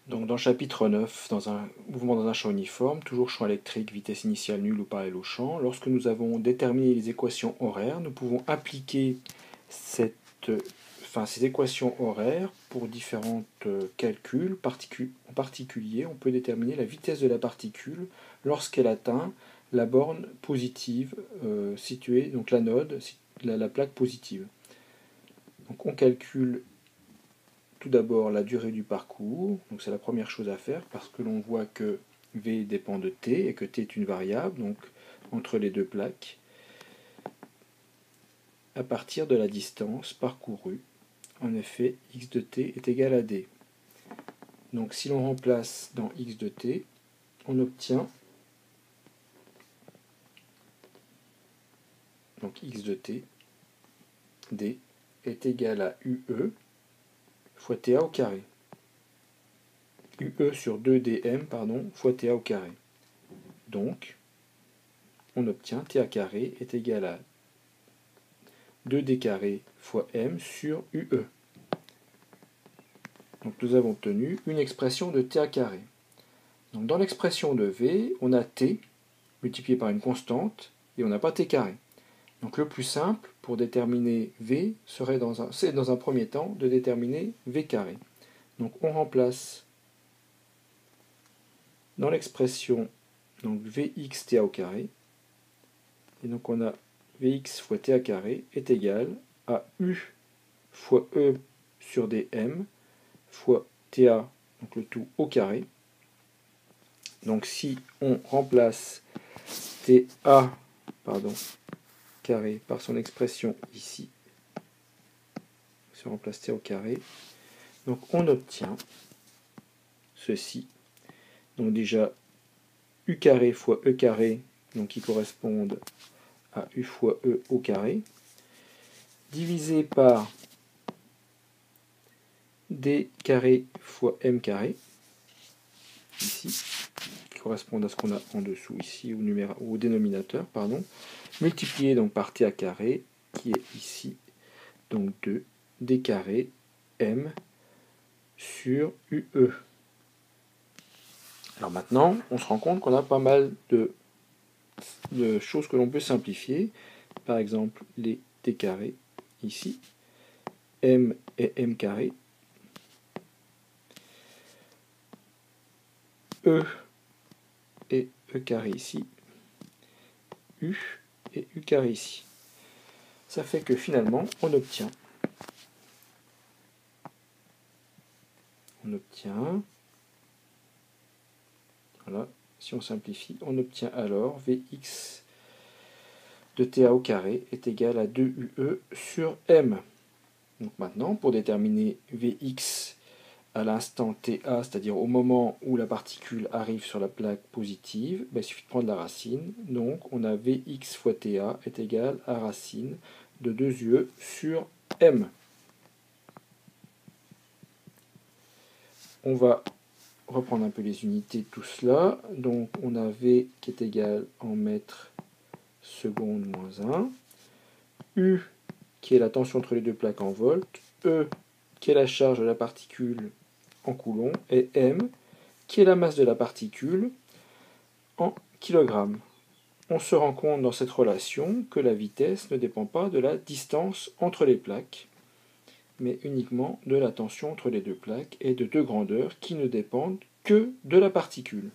Donc dans le chapitre 9, dans un mouvement dans un champ uniforme, toujours champ électrique, vitesse initiale nulle ou parallèle au champ, lorsque nous avons déterminé les équations horaires, nous pouvons appliquer ces équations horaires pour différents calculs. En particulier, on peut déterminer la vitesse de la particule lorsqu'elle atteint la borne positive située, donc l'anode, la plaque positive. Donc on calcule tout d'abord la durée du parcours, donc c'est la première chose à faire parce que l'on voit que V dépend de T et que T est une variable, donc entre les deux plaques, à partir de la distance parcourue. En effet, x de t est égal à d. Donc si l'on remplace dans x de t, on obtient donc x de t, d, est égal à ue fois ta au carré. ue sur 2dm, fois ta au carré. Donc, on obtient ta carré est égal à 2d carré fois m sur ue. Donc nous avons obtenu une expression de ta carré. Donc dans l'expression de v, on a t multiplié par une constante et on n'a pas t carré. Donc le plus simple pour déterminer v serait dans un premier temps de déterminer v carré. Donc on remplace dans l'expression donc vx ta au carré, et donc on a vx fois ta carré est égal à u fois e sur dm fois ta, donc le tout au carré. Donc si on remplace ta carré par son expression ici, si on remplace ta au carré, donc on obtient ceci. Donc déjà u carré fois e carré, donc qui correspondent à u fois e au carré, divisé par d carré fois m carré, ici, qui correspondent à ce qu'on a en dessous ici, au dénominateur, multiplié donc par ta carré, qui est ici, donc 2 d carré m sur ue. Alors maintenant, on se rend compte qu'on a pas mal de choses que l'on peut simplifier. Par exemple, les t carré, ici, m et m carré, e et e carré ici, u et u carré ici. Ça fait que finalement, on obtient voilà, si on simplifie, on obtient alors Vx de ta au carré est égal à 2ue sur m. Donc maintenant, pour déterminer Vx à l'instant ta, c'est-à-dire au moment où la particule arrive sur la plaque positive, il suffit de prendre la racine. Donc on a Vx fois ta est égal à racine de 2ue sur m. On va reprendre un peu les unités de tout cela. Donc on a V qui est égal en mètres secondes moins 1, U qui est la tension entre les deux plaques en volts, E qui est la charge de la particule en coulombs, et M qui est la masse de la particule en kilogrammes. On se rend compte dans cette relation que la vitesse ne dépend pas de la distance entre les plaques, mais uniquement de la tension entre les deux plaques et de deux grandeurs qui ne dépendent que de la particule.